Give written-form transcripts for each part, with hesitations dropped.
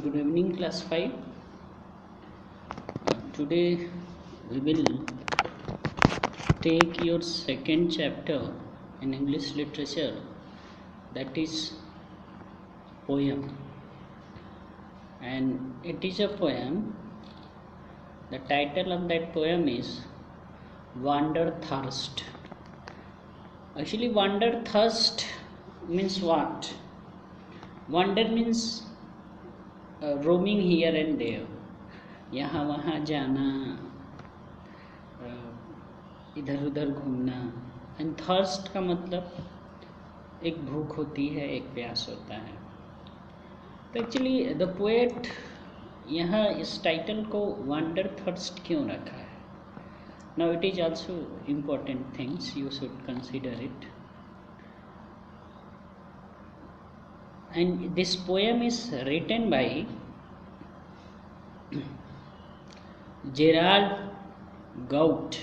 Good evening, class 5. Today we will take your second chapter in English literature, that is poem, and it is a poem. The title of that poem is Wanderthirst. Actually, wanderthirst means what? Wander means roaming here and there, यहाँ वहाँ जाना, इधर उधर घूमना. And thirst का मतलब एक भूख होती है, एक प्यास होता है. तो एक्चुअली द पोएट यहाँ इस टाइटल को वांडर थर्स्ट क्यों रखा है? Now it is also important things, you should consider it. And this poem is written by Gerald Gout.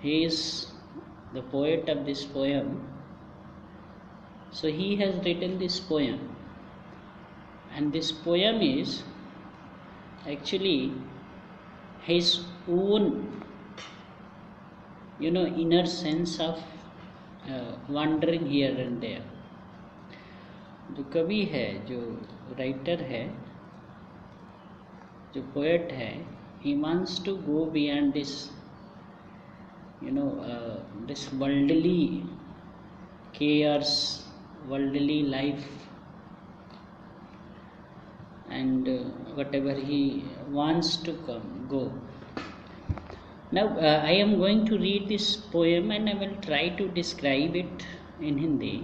He is the poet of this poem. So he has written this poem, and this poem is actually his own, inner sense of wandering here and there. जो कवि है, जो writer है, जो poet है, he wants to go beyond this, this worldly cares, worldly life, and whatever he wants to go. Now I am going to read this poem and I will try to describe it in Hindi,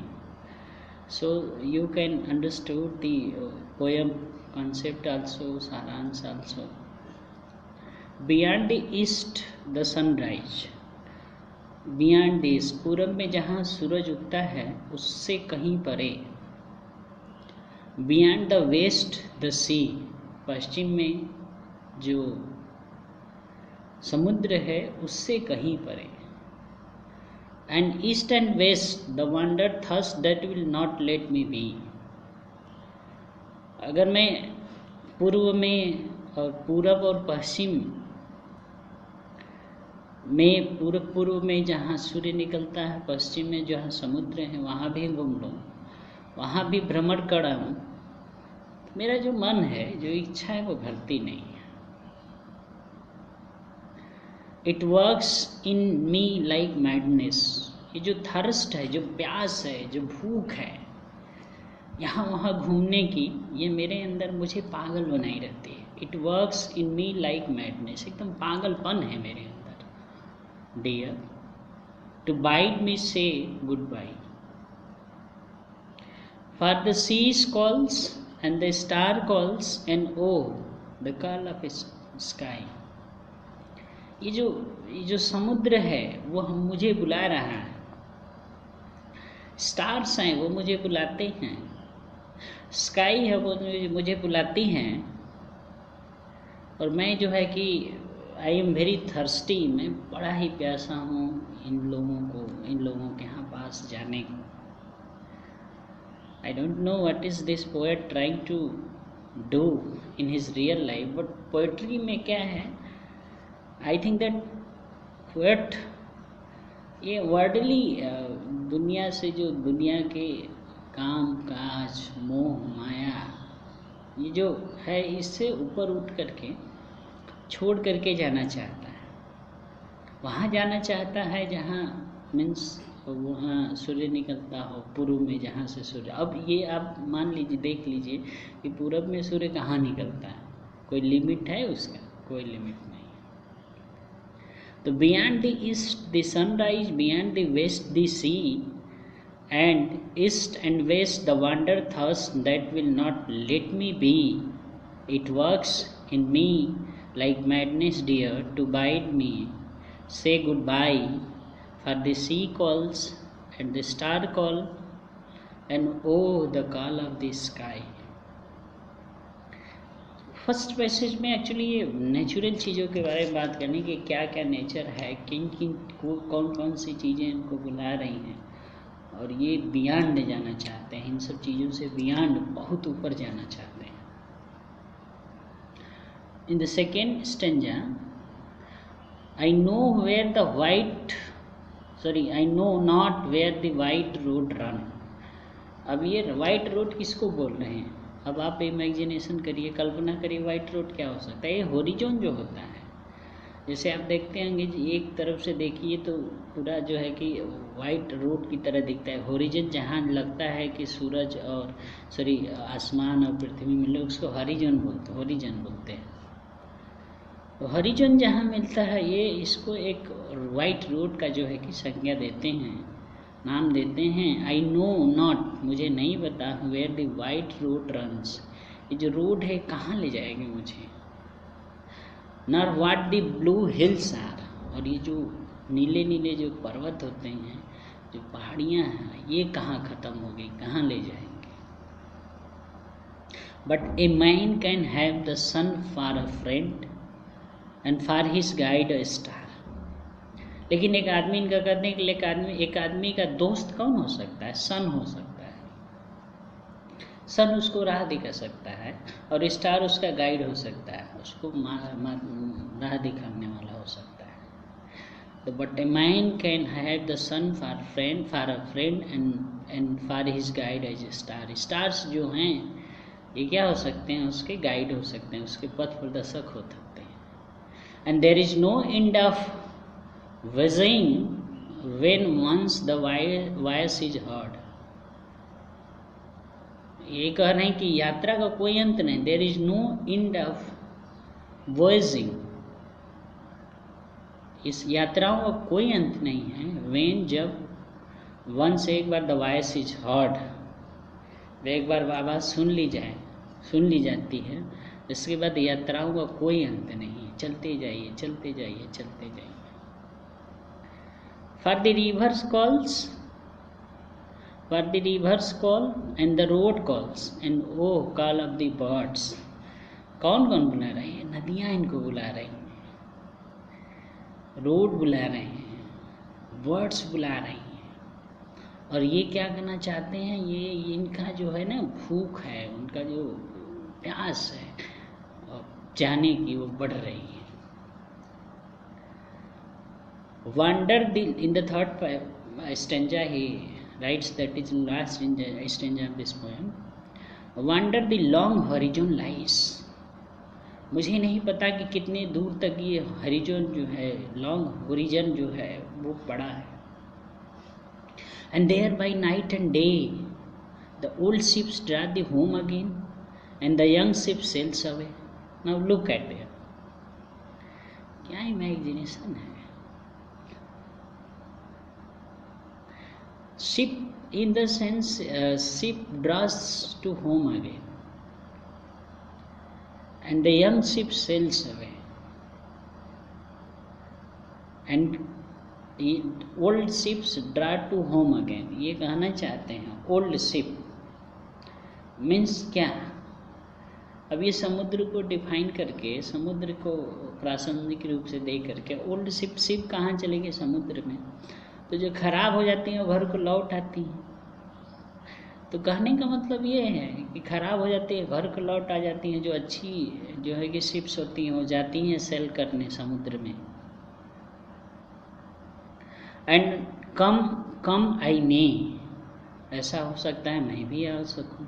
so you can understood the poem concept also, saransh also. Beyond the east the sunrise. Beyond the east, पूरब में जहाँ सूरज उगता है उससे कहीं परे. Beyond the west the sea, पश्चिम में जो समुद्र है उससे कहीं परे. And east and west the wander thirst that will not let me be. अगर मैं पूर्व में और पूरब और पश्चिम में, पूर्व में जहाँ सूर्य निकलता है, पश्चिम में जहाँ समुद्र है, वहाँ भी घूम लूँ, वहाँ भी भ्रमण कराऊँ, मेरा जो मन है, जो इच्छा है, वो भरती नहीं है. It works in me like madness. ये जो थर्स्ट है, जो प्यास है, जो भूख है यहाँ वहाँ घूमने की, ये मेरे अंदर मुझे पागल बनाई रहती है. It works in me like madness, एकदम पागलपन है मेरे अंदर. Dear to bide me say goodbye. For the seas calls and the star calls and oh the call of sky. ये जो समुद्र है वो मुझे बुला रहा है, स्टार्स हैं वो मुझे बुलाते हैं, स्काई है वो मुझे बुलाती हैं, और मैं जो है कि आई एम वेरी थर्स्टी, मैं बड़ा ही प्यासा हूँ इन लोगों के यहाँ पास जाने को. I don't know what is this poet trying to do in his real life, but poetry में क्या है, आई थिंक दैट पोएट ये वर्डली दुनिया से, जो दुनिया के काम काज, मोह माया, ये जो है, इससे ऊपर उठ करके, छोड़ करके जाना चाहता है. वहाँ जाना चाहता है जहाँ मीन्स वहाँ सूर्य निकलता हो, पूर्व में जहाँ से सूर्य. अब ये आप मान लीजिए, देख लीजिए कि पूरब में सूर्य कहाँ निकलता है, कोई लिमिट है उसका? कोई लिमिट नहीं. तो beyond the east the sunrise, beyond the west the sea, and east and west the wander thirst that will not let me be. It works in me like madness, dear, to bide me say goodbye. For the sea calls and the star call, and oh the call of the sky. First passage में actually ये natural चीज़ों के बारे में बात करनी कि क्या क्या नेचर है, किन कौन कौन सी चीज़ें इनको बुला रही हैं, और ये बियॉन्ड जाना चाहते हैं, इन सब चीज़ों से बियॉन्ड बहुत ऊपर जाना चाहते हैं. in the second stanza, I know where the I know not where the white road run. अब ये वाइट रोड किसको बोल रहे हैं? अब आप इमेजिनेशन करिए, कल्पना करिए वाइट रोड क्या हो सकता है। ये होरिजोन जो होता है, जैसे आप देखते होंगे एक तरफ से देखिए तो पूरा जो है कि वाइट रोड की तरह दिखता है। होरिजन जहाँ लगता है कि सूरज और आसमान और पृथ्वी मिले उसको होरिजन बोलते हैं। तो होरिजन जहाँ मिलता है ये इसको एक वाइट रोड का जो है कि संज्ञा देते हैं, नाम देते हैं। आई नो नॉट, मुझे नहीं पता, where the white road runs, ये जो रोड है कहाँ ले जाएगी मुझे। Nor what the blue hills are, और ये जो नीले नीले जो पर्वत होते हैं, जो पहाड़ियाँ हैं, ये कहाँ ख़त्म हो गई, कहाँ ले जाएंगे। But a man can have the sun for a friend and for his guide a star. लेकिन एक आदमी इनका करने के लिए एक आदमी का दोस्त कौन हो सकता है? सन हो सकता है। सन उसको राह दिखा सकता है और स्टार उसका गाइड हो सकता है, उसको राह दिखाने वाला हो सकता है। But a man can have the sun for a friend and for his guide as a star. Stars जो हैं ये क्या हो सकते हैं? उसके गाइड हो सकते हैं, उसके पथ प्रदर्शक हो सकते हैं। And there is no end of wishing when once the voice is heard। ये कह रहे हैं कि यात्रा का कोई अंत नहीं। There is no end of voicing, इस यात्राओं का कोई अंत नहीं है। वेन, जब, वंस एक बार द वॉइस इज हर्ड, एक बार आवाज़ सुन ली जाती है, इसके बाद यात्राओं का कोई अंत नहीं है। चलते जाइए चलते जाइए चलते जाइए। For the rivers call and the road calls and oh call of the birds। कौन कौन बुला रहे हैं? नदियाँ इनको बुला रही हैं, रोड बुला रहे हैं, बर्ड्स बुला रही हैं। और ये क्या करना चाहते हैं? ये इनका जो है ना भूख है, उनका जो प्यास है जाने की, वो बढ़ रही है। In the third stanza he writes, that is in last stanza of this poem, wander the long horizon lies। मुझे नहीं पता कि कितने दूर तक ये हॉरिजॉन जो है, लॉन्ग होरिजन जो है वो पड़ा है। And there by night and day the old ships draw the home again and the young ship sails away। Now look at it, क्या इमेजिनेशन है। Ship in the sense ship draws to home again and the young ship sails away and old ships draw to home again। ये कहना चाहते हैं old ship means क्या? अब ये समुद्र को डिफाइन करके, समुद्र को प्रासंगिक रूप से देख करके, ओल्ड शिप कहाँ चलेगी? समुद्र में। तो जो खराब हो जाती हैं वो घर को लौट आती हैं। तो कहने का मतलब ये है कि खराब हो जाती है घर को लौट आ जाती हैं। जो अच्छी जो है कि शिप्स होती हैं वो जाती हैं सेल करने समुद्र में। एंड कम आई मे, ऐसा हो सकता है मैं भी आ सकूं।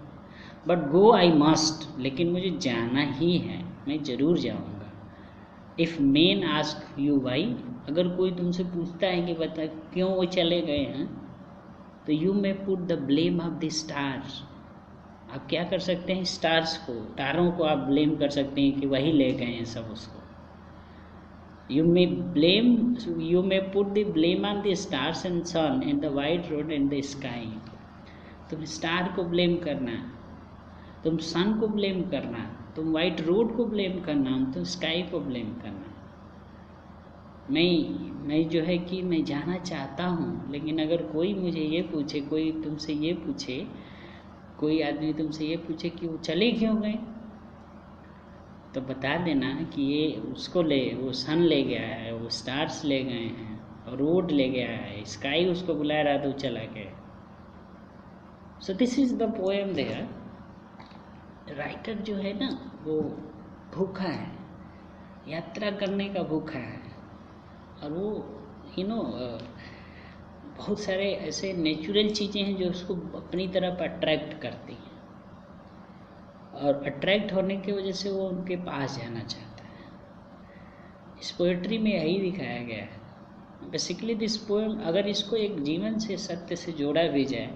बट गो आई मस्ट, लेकिन मुझे जाना ही है, मैं जरूर जाऊंगा। If men ask you why, अगर कोई तुमसे पूछता है कि बता क्यों वो चले गए हैं, तो you may put the blame of the stars. आप क्या कर सकते हैं? स्टार्स को, तारों को आप ब्लेम कर सकते हैं कि वही ले गए हैं सब उसको। You may put the blame on the stars and sun and the white road and the sky. तुम स्टार को ब्लेम करना, तुम सन को ब्लेम करना, तुम वाइट रोड को ब्लेम करना, तुम स्काई को ब्लेम करना। मैं जो है कि मैं जाना चाहता हूँ, लेकिन अगर कोई मुझे ये पूछे, कोई तुमसे ये पूछे, कोई आदमी तुमसे ये पूछे कि वो चले क्यों गए, तो बता देना कि ये उसको वो सन ले गया है, वो स्टार्स ले गए हैं, और रोड ले गया है, स्काई उसको बुला रहा तो चला गया। So this is the poem there. Writer जो है ना वो भूखा है, यात्रा करने का भूखा है। और वो बहुत सारे ऐसे नेचुरल चीज़ें हैं जो उसको अपनी तरफ अट्रैक्ट करती हैं, और अट्रैक्ट होने की वजह से वो उनके पास जाना चाहता है। इस पोएट्री में यही दिखाया गया है। बेसिकली दिस पोएम, अगर इसको एक जीवन से, सत्य से जोड़ा भी जाए,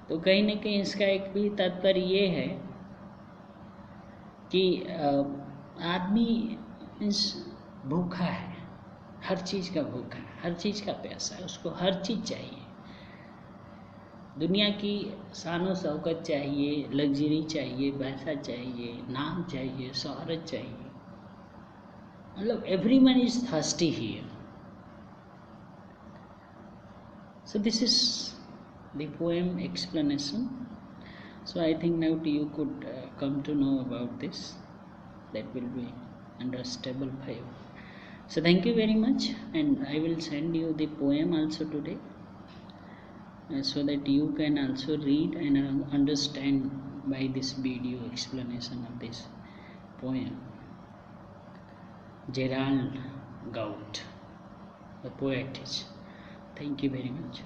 तो कहीं ना कहीं इसका एक भी तात्पर्य ये है कि आदमी मीन्स भूखा है, हर चीज़ का भूखा है, हर चीज़ का प्यासा है, उसको हर चीज़ चाहिए। दुनिया की शानो शौकत चाहिए, लग्जरी चाहिए, पैसा चाहिए, नाम चाहिए, शोहरत चाहिए, मतलब everyone is thirsty here. So this is the poem explanation. So I think now you could come to know about this. That will be understandable for you. So thank you very much, and I will send you the poem also today, so that you can also read and understand by this video explanation of this poem. Gerald Gout, the poet is. Thank you very much.